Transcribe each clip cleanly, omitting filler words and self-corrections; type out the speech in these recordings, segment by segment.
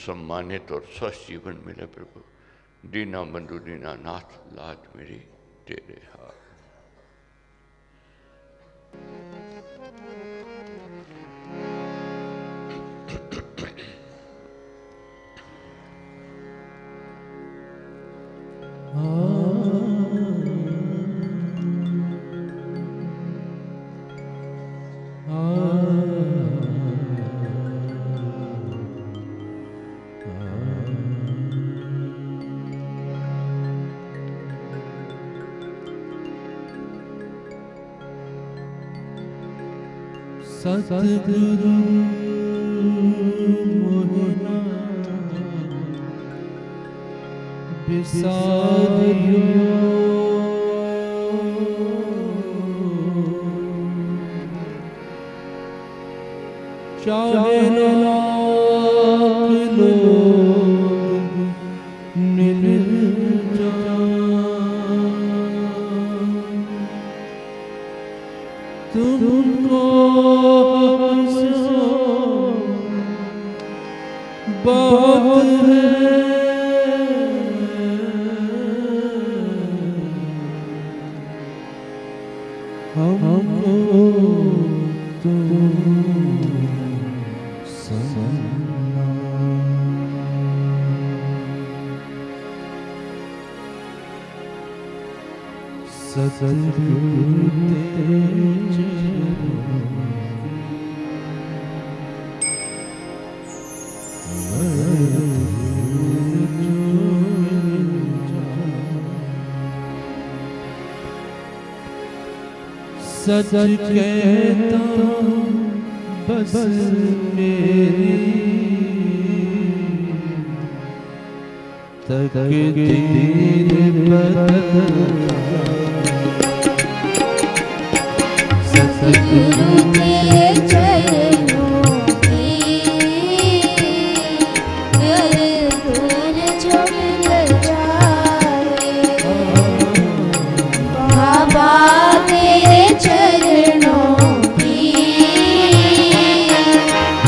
सम्मानित और स्वस्थ जीवन मिले प्रभु। दीना बंधु दीना नाथ लाज मेरी तेरे हाथ। सतगुरु मोहना बिसारियो चाहे लाख लोग मिल तुमको बहुत है हमको तुम सना। सतगुरु तेरे सच कहता बस मेरी तकदीर बदल। सतगुरु तेरे चरणों की धूल जो मिल जाए बाबा तेरे चरणों की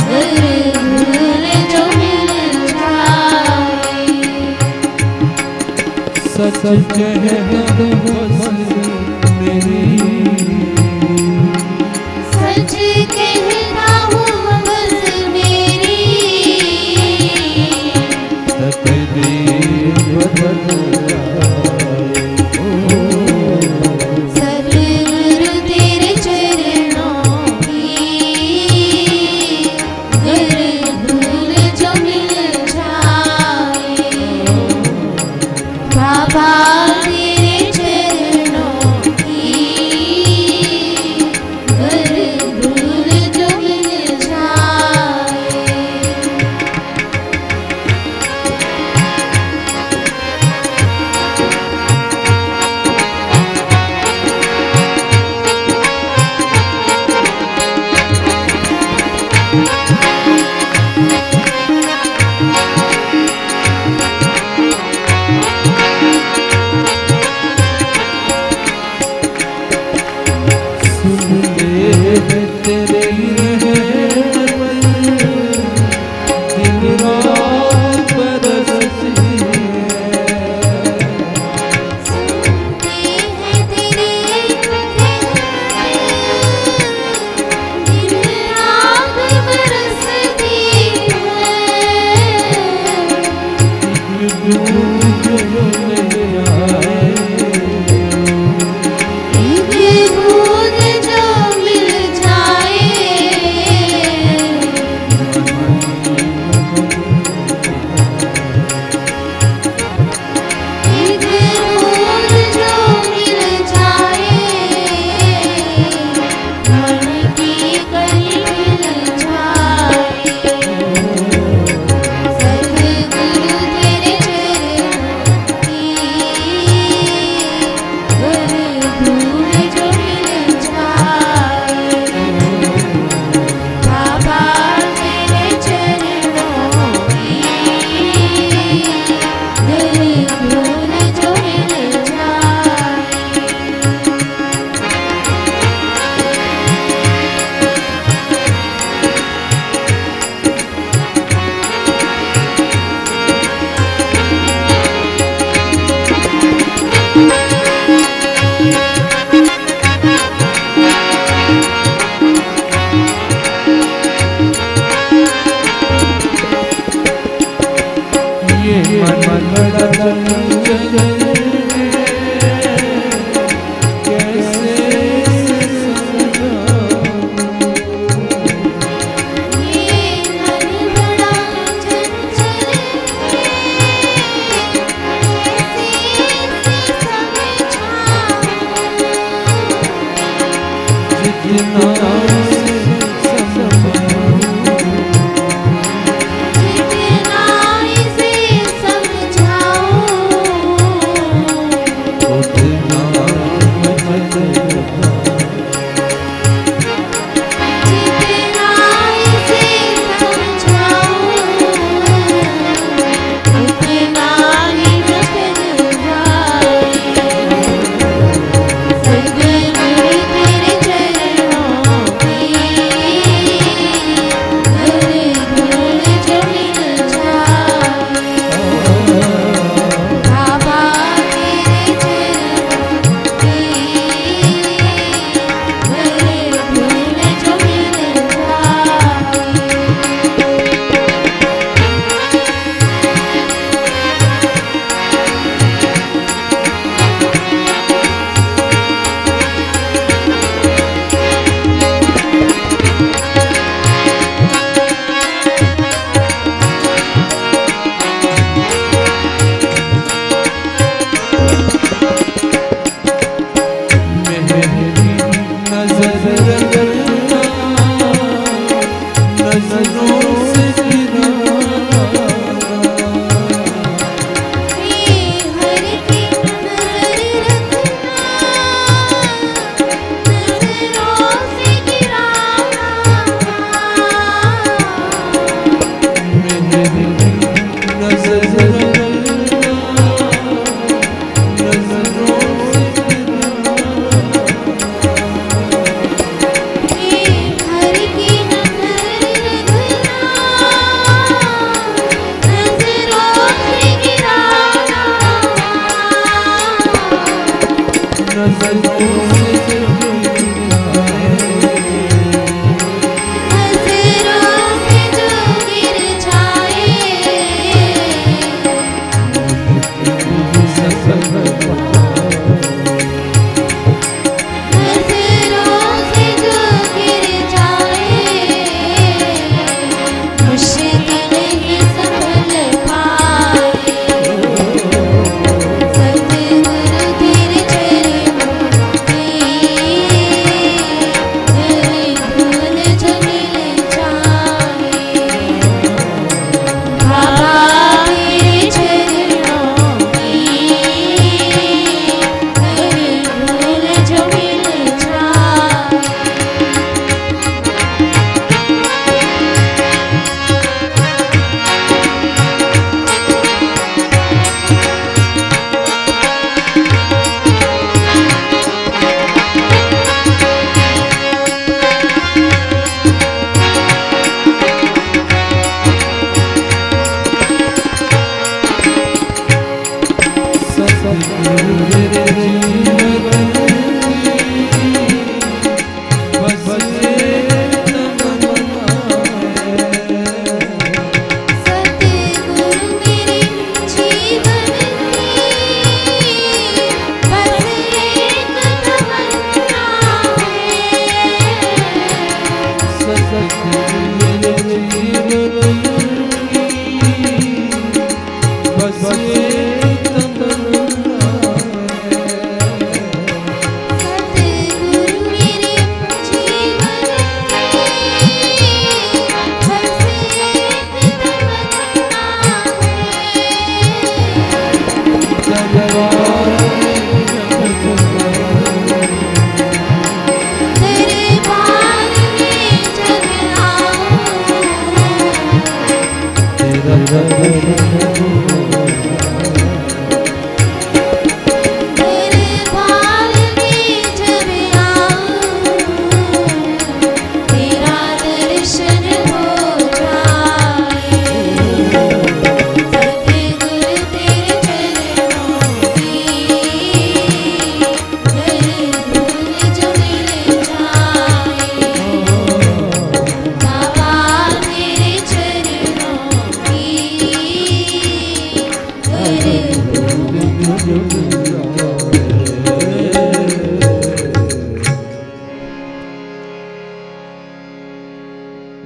धूल जो मिल जाए। सच कहता बस मेरी सच कहता हूँ बस मेरी तकदीर बदल सतगुरु तेरे चरणों की धूल जो मिल जाए बाबा तेरे चरणों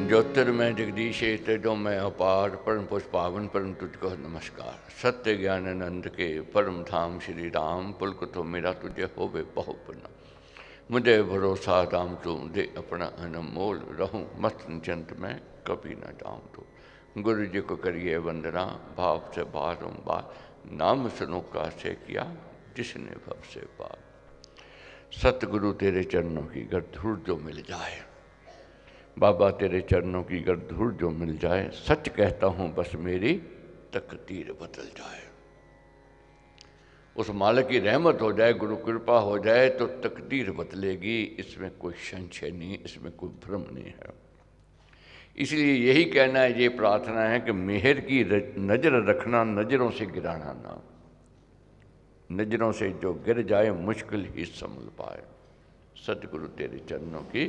ज्योतिर्मय जगदीशे तेजो में अपार परम पुष्पावन परम तुझको नमस्कार। सत्य ज्ञानानंद के परम धाम श्री राम पुलकुतो मेरा तुझे होवे बहु प्रणाम। मुझे भरोसा राम तुम दे अपना अनमोल, रहूं मस्त निचंत में कभी न जाऊं तो। गुरु जी को करिए वंदना, भाव से बारंबार, नाम सुनो का से किया जिसने भव से पार। सतगुरु तेरे चरणों की गर धूल जो मिल जाए, बाबा तेरे चरणों की गर धूल जो मिल जाए, सच कहता हूँ बस मेरी तकदीर बदल जाए। उस मालिक की रहमत हो जाए, गुरु कृपा हो जाए तो तकदीर बदलेगी, इसमें कोई संशय नहीं, इसमें कोई भ्रम नहीं है। इसलिए यही कहना है, ये प्रार्थना है कि मेहर की नज़र रखना, नज़रों से गिराना ना। नज़रों से जो गिर जाए मुश्किल ही संभल पाए। सतगुरु तेरे चरणों की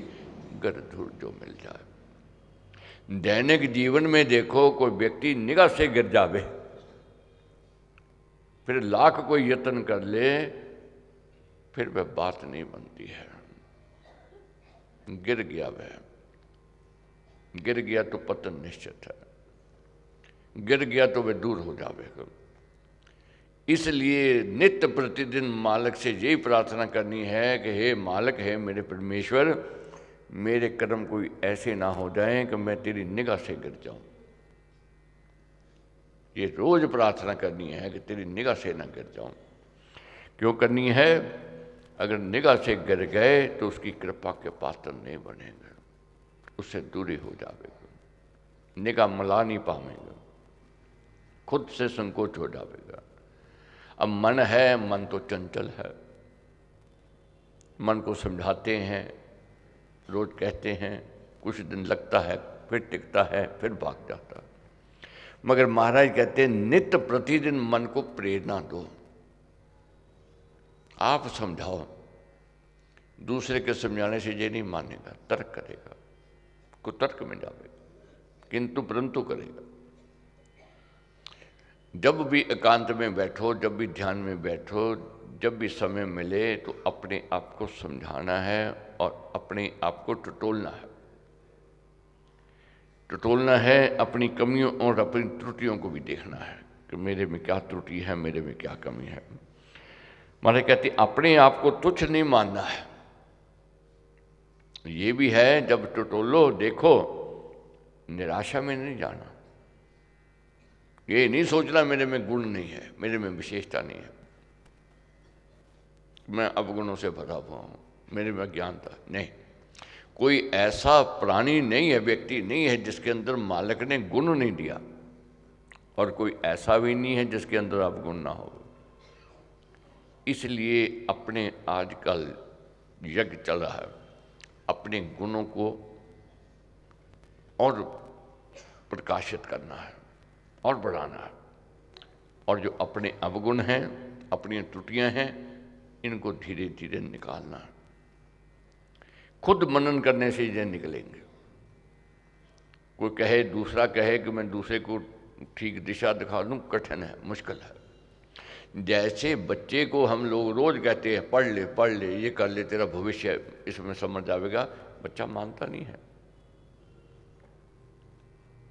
गर धूल जो मिल जाए। दैनिक जीवन में देखो, कोई व्यक्ति निगाह से गिर जावे, फिर लाख कोई यत्न कर ले, फिर वह बात नहीं बनती है। गिर गया वह, गिर गया तो पतन निश्चित है, गिर गया तो वह दूर हो जावेगा। इसलिए नित्य प्रतिदिन मालिक से यही प्रार्थना करनी है कि हे मालिक, है मेरे परमेश्वर, मेरे कर्म कोई ऐसे ना हो जाएं कि मैं तेरी निगाह से गिर जाऊं। ये रोज प्रार्थना करनी है कि तेरी निगाह से ना गिर जाऊं। क्यों करनी है? अगर निगाह से गिर गए तो उसकी कृपा के पात्र नहीं बनेंगे, उससे दूरी हो जाएगा, निगाह मिला नहीं पाएंगे, खुद से संकोच हो जाएगा। अब मन है, मन तो चंचल है, मन को समझाते हैं, रोज कहते हैं, कुछ दिन लगता है, फिर टिकता है, फिर भाग जाता है। मगर महाराज कहते हैं नित्य प्रतिदिन मन को प्रेरणा दो, आप समझाओ। दूसरे के समझाने से ये नहीं मानेगा, तर्क करेगा, कुतर्क में जाएगा, किंतु परंतु करेगा। जब भी एकांत में बैठो, जब भी ध्यान में बैठो, जब भी समय मिले तो अपने आप को समझाना है और अपने आप को टटोलना है। टटोलना है, अपनी कमियों और अपनी त्रुटियों को भी देखना है कि मेरे में क्या त्रुटि है, मेरे में क्या कमी है। माने कहते अपने आप को तुच्छ नहीं मानना है। ये भी है, जब टटोलो देखो, निराशा में नहीं जाना। ये नहीं सोचना मेरे में गुण नहीं है, मेरे में विशेषता नहीं है, मैं अवगुणों से भरा हुआ हूँ, मेरे में अज्ञानता नहीं। कोई ऐसा प्राणी नहीं है, व्यक्ति नहीं है जिसके अंदर मालिक ने गुण नहीं दिया, और कोई ऐसा भी नहीं है जिसके अंदर अवगुण ना हो। इसलिए अपने आजकल यज्ञ चल रहा है, अपने गुणों को और प्रकाशित करना है और बढ़ाना है, और जो अपने अवगुण हैं, अपनी त्रुटियां हैं, इनको धीरे धीरे निकालना है। खुद मनन करने से ये निकलेंगे। कोई कहे, दूसरा कहे कि मैं दूसरे को ठीक दिशा दिखा दूं, कठिन है, मुश्किल है। जैसे बच्चे को हम लोग रोज कहते हैं पढ़ ले, ये कर ले, तेरा भविष्य इसमें समझ जाएगा, बच्चा मानता नहीं है।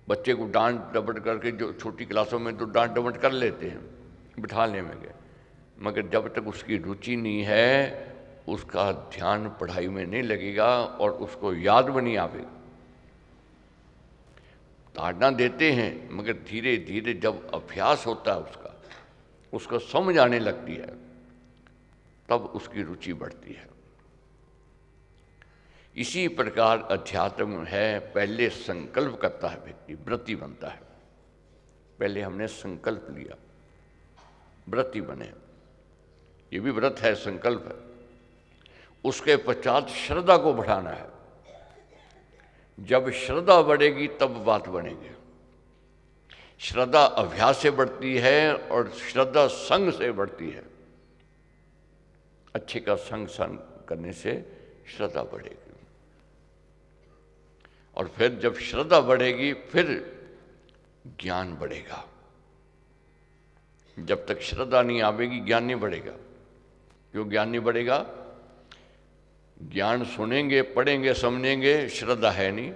बच्चे को डांट डपट करके, जो छोटी क्लासों में तो डांट डपट कर लेते हैं, बिठाने में गए, मगर जब तक उसकी रुचि नहीं है, उसका ध्यान पढ़ाई में नहीं लगेगा और उसको याद में नहीं आएगा। ताड़ना देते हैं, मगर धीरे धीरे जब अभ्यास होता है उसको समझ आने लगती है, तब उसकी रुचि बढ़ती है। इसी प्रकार अध्यात्म है, पहले संकल्प करता है व्यक्ति, व्रती बनता है। पहले हमने संकल्प लिया, व्रती बने, ये भी व्रत है, संकल्प है। उसके पश्चात श्रद्धा को बढ़ाना है। जब श्रद्धा बढ़ेगी तब बात बनेगी। श्रद्धा अभ्यास से बढ़ती है और श्रद्धा संग से बढ़ती है। अच्छे का संग करने से श्रद्धा बढ़ेगी, और फिर जब श्रद्धा बढ़ेगी फिर ज्ञान बढ़ेगा। जब तक श्रद्धा नहीं आवेगी ज्ञान नहीं बढ़ेगा। क्यों ज्ञान नहीं बढ़ेगा? ज्ञान सुनेंगे, पढ़ेंगे, समझेंगे, श्रद्धा है नहीं,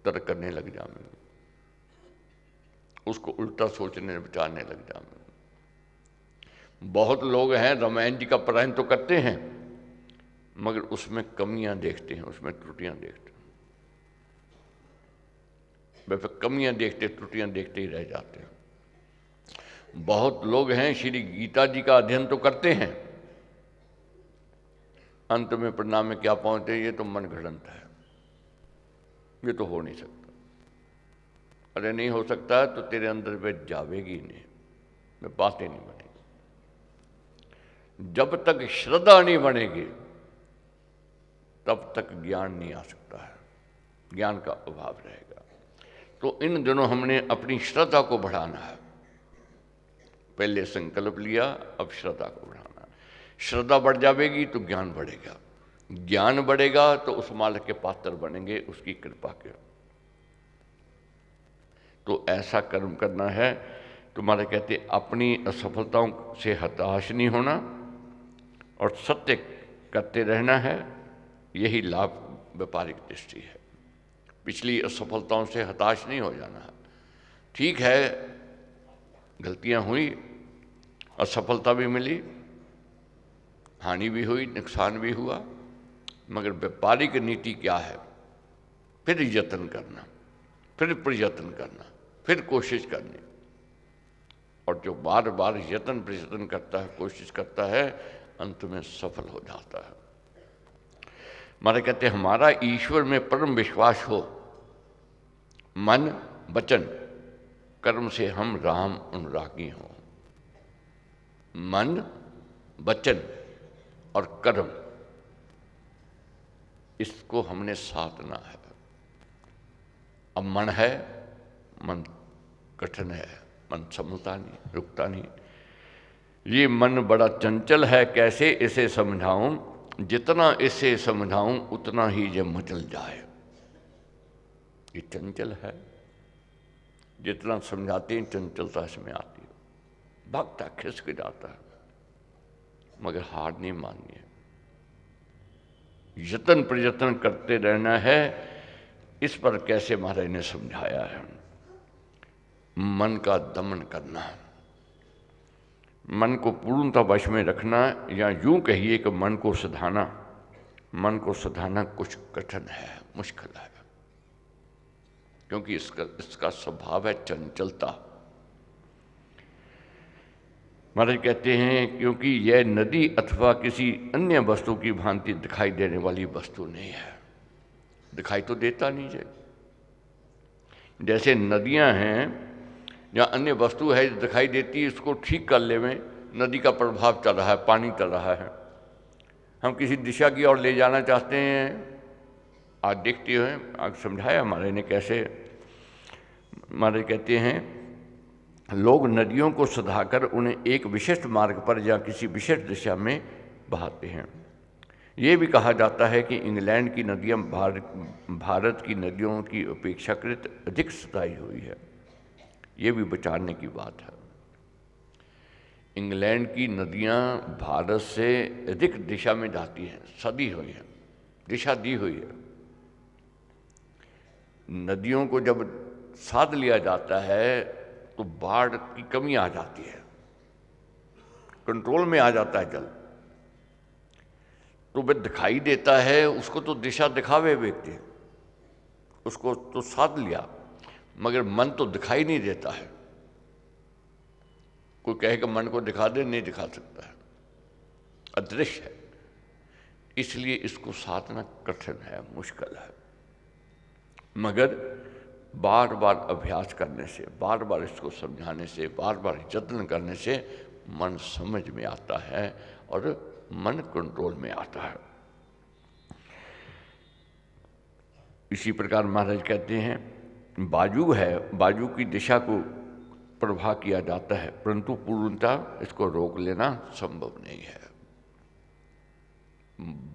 तर्क करने लग जाएंगे, उसको उल्टा सोचने विचारने लग जाएंगे। बहुत लोग हैं रामायण जी का पारायण तो करते हैं, मगर उसमें कमियां देखते हैं, उसमें त्रुटियां देखते हैं। वे कमियां देखते, त्रुटियां देखते ही रह जाते हैं। बहुत लोग हैं श्री गीता जी का अध्ययन तो करते हैं, अंत में परिणाम में क्या पहुंचते हैं, ये तो मन घड़ंत है, ये तो हो नहीं सकता। अरे नहीं हो सकता तो तेरे अंदर वे जावेगी नहीं, वे बातें नहीं बनेगी। जब तक श्रद्धा नहीं बनेगी तब तक ज्ञान नहीं आ सकता है, ज्ञान का अभाव रहेगा। तो इन दिनों हमने अपनी श्रद्धा को बढ़ाना है। पहले संकल्प लिया, अब श्रद्धा को बढ़ाना है। श्रद्धा बढ़ जाएगी तो ज्ञान बढ़ेगा, ज्ञान बढ़ेगा तो उस मालिक के पात्र बनेंगे उसकी कृपा के। तो ऐसा कर्म करना है। तुम्हारे कहते अपनी असफलताओं से हताश नहीं होना और सत्य करते रहना है, यही लाभ व्यापारिक दृष्टि है। पिछली असफलताओं से हताश नहीं हो जाना है। ठीक है, गलतियां हुई, असफलता भी मिली, हानि भी हुई, नुकसान भी हुआ, मगर व्यापारिक नीति क्या है? फिर यत्न करना, फिर प्रयत्न करना, फिर कोशिश करनी। और जो बार बार यत्न प्रयत्न करता है, कोशिश करता है, अंत में सफल हो जाता है। हमारे कहते हैं हमारा ईश्वर में परम विश्वास हो, मन वचन कर्म से हम राम अनुरागी हों। मन वचन और कर्म, इसको हमने साधना है। अब मन है, मन कठिन है, मन संभलता नहीं, रुकता नहीं। ये मन बड़ा चंचल है, कैसे इसे समझाऊं? जितना इसे समझाऊं उतना ही ये मचल जाए। ये चंचल है, जितना समझाते हैं चंचलता इसमें आती है, भागता खिसक जाता है, मगर हार नहीं माननी है। यत्न प्रयत्न करते रहना है। इस पर कैसे महाराज ने समझाया है, मन का दमन करना, मन को पूर्णतः वश में रखना, या यूं कहिए कि मन को सधाना। मन को सधाना कुछ कठिन है, मुश्किल है, क्योंकि इसका स्वभाव है चंचलता। महाराज कहते हैं क्योंकि यह नदी अथवा किसी अन्य वस्तु की भांति दिखाई देने वाली वस्तु नहीं है। दिखाई तो देता नहीं है, जैसे नदियां हैं या अन्य वस्तु है दिखाई देती है, इसको ठीक कर ले में नदी का प्रभाव चल रहा है, पानी चल रहा है। हम किसी दिशा की ओर ले जाना चाहते हैं, आज देखते हैं, आज समझाया हमारे ने कैसे। हमारे कहते हैं लोग नदियों को सधाकर उन्हें एक विशिष्ट मार्ग पर या किसी विशिष्ट दिशा में बहाते हैं। ये भी कहा जाता है कि इंग्लैंड की नदियाँ भारत की नदियों की अपेक्षाकृत अधिक सताई हुई है। ये भी विचारने की बात है। इंग्लैंड की नदियाँ भारत से अधिक दिशा में जाती हैं, सदी हुई है, दिशा दी हुई है। नदियों को जब साध लिया जाता है तो बाढ़ की कमी आ जाती है, कंट्रोल में आ जाता है जल। तो वह दिखाई देता है, उसको तो दिशा दिखावे व्यक्ति, उसको तो साध लिया, मगर मन तो दिखाई नहीं देता है। कोई कहे कि मन को दिखा दे, नहीं दिखा सकता है, अदृश्य है। इसलिए इसको साधना कठिन है, मुश्किल है, मगर बार बार अभ्यास करने से, बार बार इसको समझाने से, बार बार यत्न करने से मन समझ में आता है और मन कंट्रोल में आता है। इसी प्रकार महाराज कहते हैं बाजू है, बाजू की दिशा को प्रवाह किया जाता है, परंतु पूर्णतः इसको रोक लेना संभव नहीं है।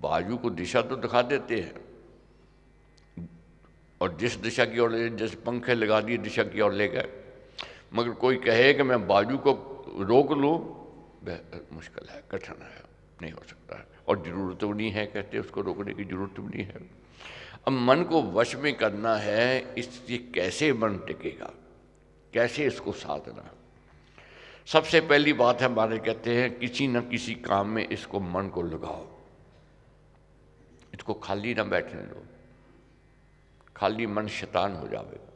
बाजू को दिशा तो दिखा देते हैं और जिस दिशा की ओर ले, जैसे पंखे लगा दिए दिशा की ओर ले गए, मगर कोई कहे कि मैं बाजू को रोक लूँ, मुश्किल है, कठिन है, नहीं हो सकता है। और ज़रूरत तो नहीं है, कहते उसको रोकने की ज़रूरत भी नहीं है। अब मन को वश में करना है, इससे कैसे मन टिकेगा, कैसे इसको साधना। सबसे पहली बात है हमारे कहते हैं किसी न किसी काम में इसको मन को लगाओ। इसको खाली ना बैठने दो, खाली मन शैतान हो जाएगा।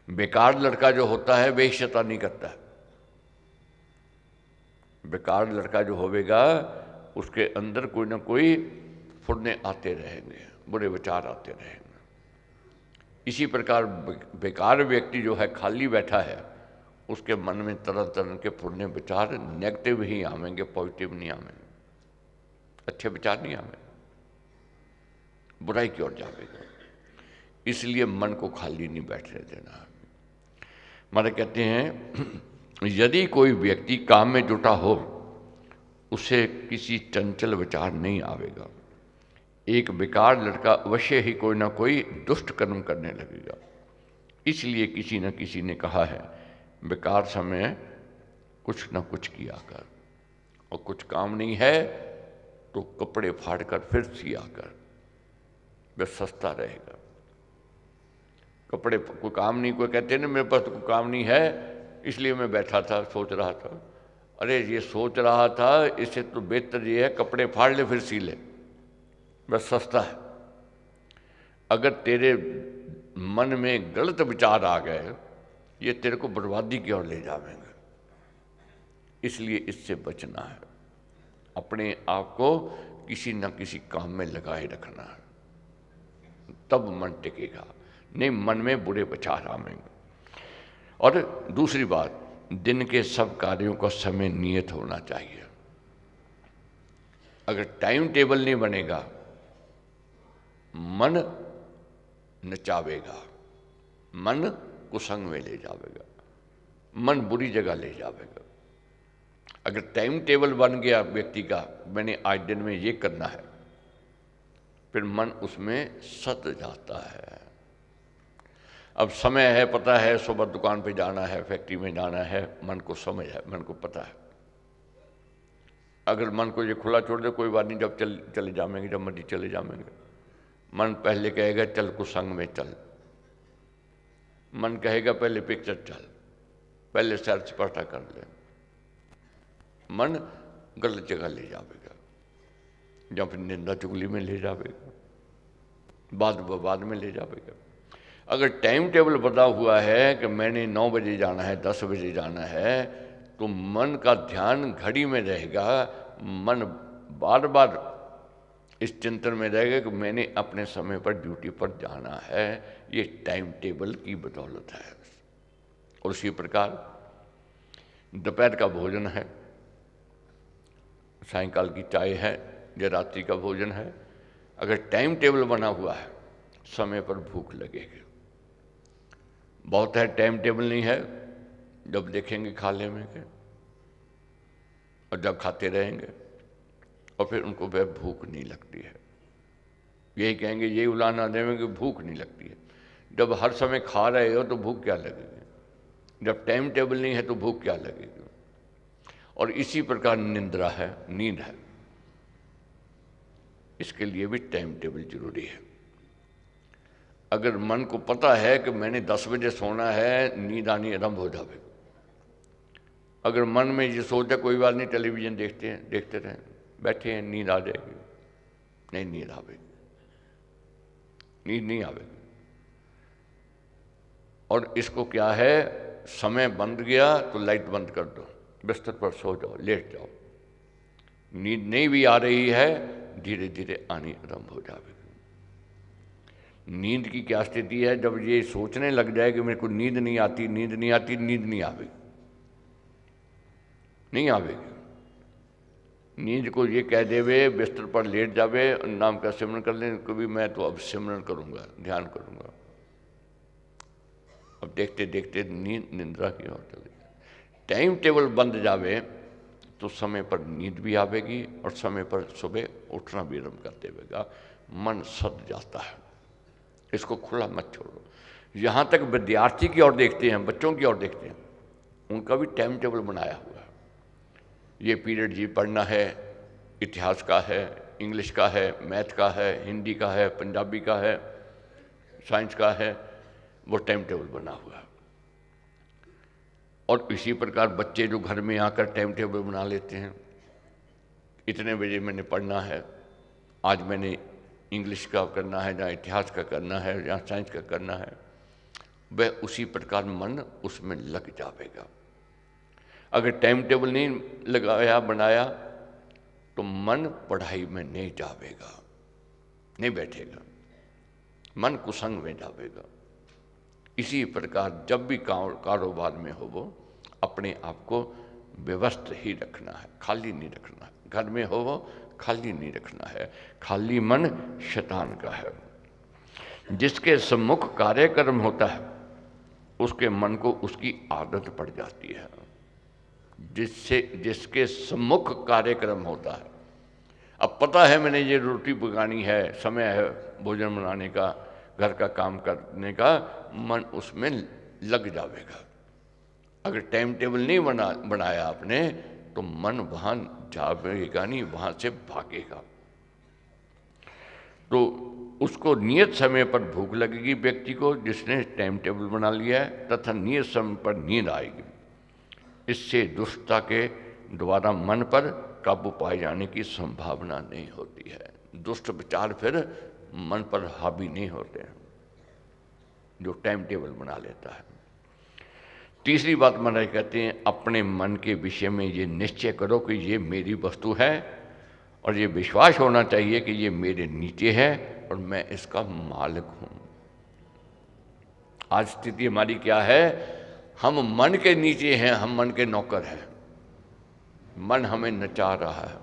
बेकार लड़का जो होता है वे शैतानी करता है। बेकार लड़का जो होवेगा उसके अंदर कोई ना कोई फुरने आते रहेंगे, बुरे विचार आते रहेंगे। इसी प्रकार बेकार व्यक्ति जो है खाली बैठा है उसके मन में तरह तरह के फुरने विचार नेगेटिव ही आवेंगे, पॉजिटिव नहीं आवेंगे, अच्छे विचार नहीं आवेंगे, बुराई की ओर जाएगा। इसलिए मन को खाली नहीं बैठने देना। हमारे कहते हैं यदि कोई व्यक्ति काम में जुटा हो उसे किसी चंचल विचार नहीं आवेगा। एक बेकार लड़का अवश्य ही कोई ना कोई दुष्ट कर्म करने लगेगा। इसलिए किसी न किसी ने कहा है बेकार समय कुछ न कुछ किया कर, और कुछ काम नहीं है तो कपड़े फाड़ कर फिर सिया कर, बस सस्ता रहेगा। कपड़े कोई काम नहीं, कोई कहते हैं ना मेरे पास तो कोई काम नहीं है इसलिए मैं बैठा था सोच रहा था। अरे ये सोच रहा था इससे तो बेहतर ये है कपड़े फाड़ ले फिर सी ले, बस सस्ता है। अगर तेरे मन में गलत विचार आ गए ये तेरे को बर्बादी की ओर ले जाएंगे, इसलिए इससे बचना है। अपने आप को किसी न किसी काम में लगाए रखना है, तब मन टिकेगा, नहीं मन में बुरे विचार आएंगे। और दूसरी बात, दिन के सब कार्यों का समय नियत होना चाहिए। अगर टाइम टेबल नहीं बनेगा मन नचावेगा, मन कुसंग में ले जावेगा, मन बुरी जगह ले जावेगा। अगर टाइम टेबल बन गया व्यक्ति का, मैंने आज दिन में ये करना है, फिर मन उसमें सत जाता है। अब समय है, पता है सुबह दुकान पे जाना है, फैक्ट्री में जाना है, मन को समझ है, मन को पता है। अगर मन को ये खुला छोड़ दे कोई बात नहीं, जब चले जाएंगे, जब मर्जी चले जाएंगे। मन पहले कहेगा चल कुसंग में चल, मन कहेगा पहले पिक्चर चल, पहले सैर सपाटा कर ले, मन गलत जगह ले जाएगा, या फिर निंदा चुगली में ले जाएगा, बाद में ले जाएगा। अगर टाइम टेबल बता हुआ है कि मैंने 9 बजे जाना है, 10 बजे जाना है, तो मन का ध्यान घड़ी में रहेगा, मन बार बार इस चिंतन में रहेगा कि मैंने अपने समय पर ड्यूटी पर जाना है। ये टाइम टेबल की बदौलत है। और उसी प्रकार दोपहर का भोजन है, सायंकाल की चाय है, या रात्रि का भोजन है, अगर टाइम टेबल बना हुआ है समय पर भूख लगेगी। बहुत है टाइम टेबल नहीं है, जब देखेंगे खा लेंगे, और जब खाते रहेंगे और फिर उनको वह भूख नहीं लगती है। यही कहेंगे ये उलाना देंगे भूख नहीं लगती है। जब हर समय खा रहे हो तो भूख क्या लगेगी, जब टाइम टेबल नहीं है तो भूख क्या लगेगी। और इसी प्रकार निंद्रा है, नींद है, इसके लिए भी टाइम टेबल जरूरी है। अगर मन को पता है कि मैंने 10 बजे सोना है, नींद आनी आरंभ हो जाएगी। अगर मन में ये सोचा कोई बात नहीं टेलीविजन देखते रहें, बैठे हैं, नींद आ जाएगी, नहीं नींद आवेगी, नींद नहीं आवेगी। और इसको क्या है, समय बंद गया तो लाइट बंद कर दो, बिस्तर पर सो जाओ, लेट जाओ। नींद नहीं भी आ रही है, धीरे धीरे आनी आरंभ हो जाएगी। नींद की क्या स्थिति है, जब ये सोचने लग जाए कि मेरे को नींद नहीं आती, नींद नहीं आती, नींद नहीं आवेगी, नहीं आवेगी। नींद को ये कह देवे, बिस्तर पर लेट जावे, नाम का सिमरन कर ले, कभी मैं तो अब सिमरन करूंगा, ध्यान करूंगा, अब देखते देखते नींद निंद्रा की ओर चले जाए। टाइम टेबल बंद जावे तो समय पर नींद भी आवेगी और समय पर सुबह उठना भी आरंभ कर देगा, मन सद जाता है। इसको खुला मत छोड़ो। यहाँ तक विद्यार्थी की ओर देखते हैं, बच्चों की ओर देखते हैं, उनका भी टाइम टेबल बनाया हुआ है। ये पीरियड जी पढ़ना है, इतिहास का है, इंग्लिश का है, मैथ का है, हिंदी का है, पंजाबी का है, साइंस का है, वो टाइम टेबल बना हुआ है। और इसी प्रकार बच्चे जो घर में आकर टाइम टेबल बना लेते हैं, इतने बजे मैंने पढ़ना है, आज मैंने इंग्लिश का करना है, जहाँ इतिहास का करना है, जहाँ साइंस का करना है, वह उसी प्रकार मन उसमें लग जाएगा। अगर टाइम टेबल नहीं लगाया बनाया तो मन पढ़ाई में नहीं जाएगा, नहीं बैठेगा, मन कुसंग में जाएगा। इसी प्रकार जब भी कारोबार में हो वो अपने आप को व्यवस्थित ही रखना है, खाली नहीं रखना है। घर में हो वो खाली नहीं रखना है, खाली मन शैतान का है। जिसके सम्मुख कार्यक्रम होता है उसके मन को उसकी आदत पड़ जाती है। जिसके सम्मुख कार्यक्रम होता है, अब पता है मैंने ये रोटी पकानी है, समय है भोजन बनाने का, घर का काम करने का, मन उसमें लग जाएगा। अगर टाइम टेबल नहीं बनाया आपने तो मन वहाँ जाएगा नहीं, वहाँ से भागेगा। तो उसको नियत समय पर भूख लगेगी व्यक्ति को जिसने टाइम टेबल बना लिया है, तथा नियत समय पर नींद आएगी। इससे दुष्टता के द्वारा मन पर काबू पाए जाने की संभावना नहीं होती है। दुष्ट विचार फिर मन पर हावी नहीं होते हैं जो टाइम टेबल बना लेता है। तीसरी बात महाराज कहते हैं, अपने मन के विषय में ये निश्चय करो कि ये मेरी वस्तु है और ये विश्वास होना चाहिए कि ये मेरे नीचे है और मैं इसका मालिक हूं। आज स्थिति हमारी क्या है, हम मन के नीचे हैं, हम मन के नौकर हैं। मन हमें नचा रहा है,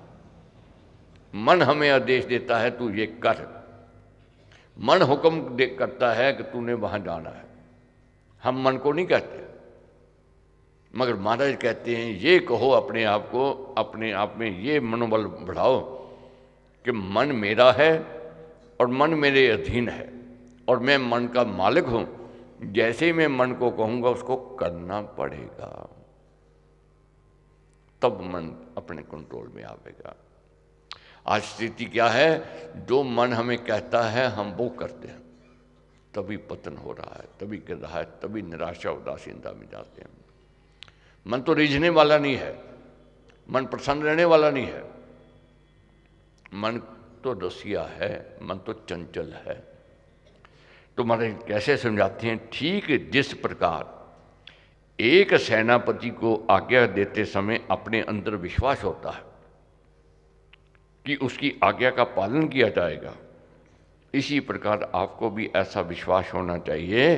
मन हमें आदेश देता है तू ये कर, मन हुक्म करता है कि तूने वहां जाना है। हम मन को नहीं कहते, मगर महाराज कहते हैं ये कहो अपने आप को, अपने आप में ये मनोबल बढ़ाओ कि मन मेरा है और मन मेरे अधीन है और मैं मन का मालिक हूं। जैसे ही मैं मन को कहूंगा उसको करना पड़ेगा, तब मन अपने कंट्रोल में आएगा। आज स्थिति क्या है, जो मन हमें कहता है हम वो करते हैं, तभी पतन हो रहा है, तभी गिर रहा है, तभी निराशा उदासीनता में जाते हैं। मन तो रिझने वाला नहीं है, मन प्रसन्न रहने वाला नहीं है, मन तो रसिया है, मन तो चंचल है। तो महाराज कैसे समझाते हैं, ठीक जिस प्रकार एक सेनापति को आज्ञा देते समय अपने अंदर विश्वास होता है कि उसकी आज्ञा का पालन किया जाएगा, इसी प्रकार आपको भी ऐसा विश्वास होना चाहिए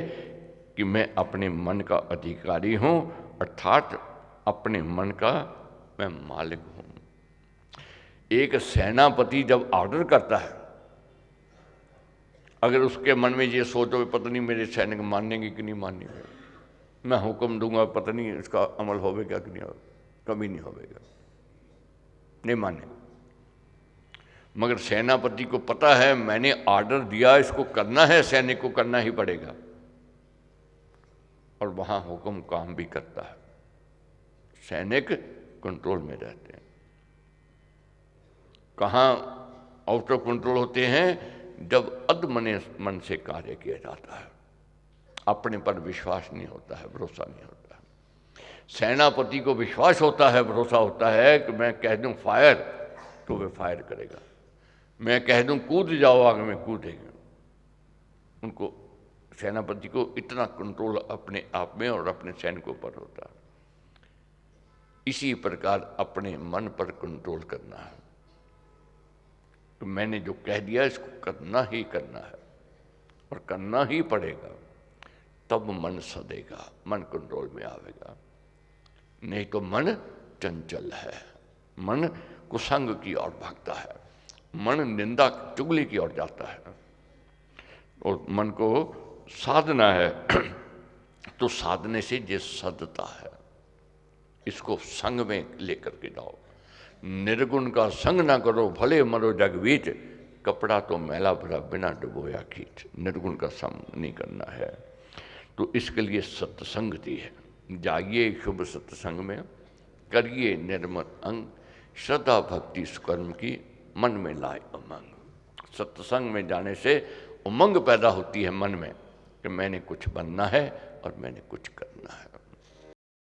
कि मैं अपने मन का अधिकारी हूं, अर्थात अपने मन का मैं मालिक हूं। एक सेनापति जब ऑर्डर करता है, अगर उसके मन में ये सोचो पता नहीं मेरे सैनिक मानेंगे कि नहीं मानेंगे, मैं हुक्म दूंगा पता नहीं इसका अमल होगा कि नहीं होगा, कभी नहीं होगा, नहीं माने। मगर सेनापति को पता है मैंने ऑर्डर दिया, इसको करना है, सैनिक को करना ही पड़ेगा, और वहां हुक्म काम भी करता है, सैनिक कंट्रोल में रहते हैं। कहाँ आउट ऑफ कंट्रोल होते हैं, जब अधमने मन से कार्य किया जाता है, अपने पर विश्वास नहीं होता है, भरोसा नहीं होता है। सेनापति को विश्वास होता है, भरोसा होता है कि मैं कह दूं फायर तो वे फायर करेगा, मैं कह दूं कूद जाओ आगे में कूदेगा। उनको सेनापति को इतना कंट्रोल अपने आप में और अपने सैनिकों पर होता है। इसी प्रकार अपने मन पर कंट्रोल करना है, तो मैंने जो कह दिया इसको करना ही करना है और करना ही पड़ेगा, तब मन सदेगा, मन कंट्रोल में आएगा। नहीं तो मन चंचल है, मन कुसंग की ओर भागता है, मन निंदा चुगली की ओर जाता है। और मन को साधना है तो साधने से ये सदता है, इसको संग में लेकर के जाओ। निर्गुण का संग ना करो भले मरो जगवीच, कपड़ा तो मैला भरा बिना डुबोया खींच। निर्गुण का संग नहीं करना है, तो इसके लिए सत्संगति है। जाइए शुभ सत्संग में, करिए निर्मल अंग, श्रद्धा भक्ति कर्म की मन में लाए उमंग। सत्संग में जाने से उमंग पैदा होती है मन में कि मैंने कुछ बनना है और मैंने कुछ करना है।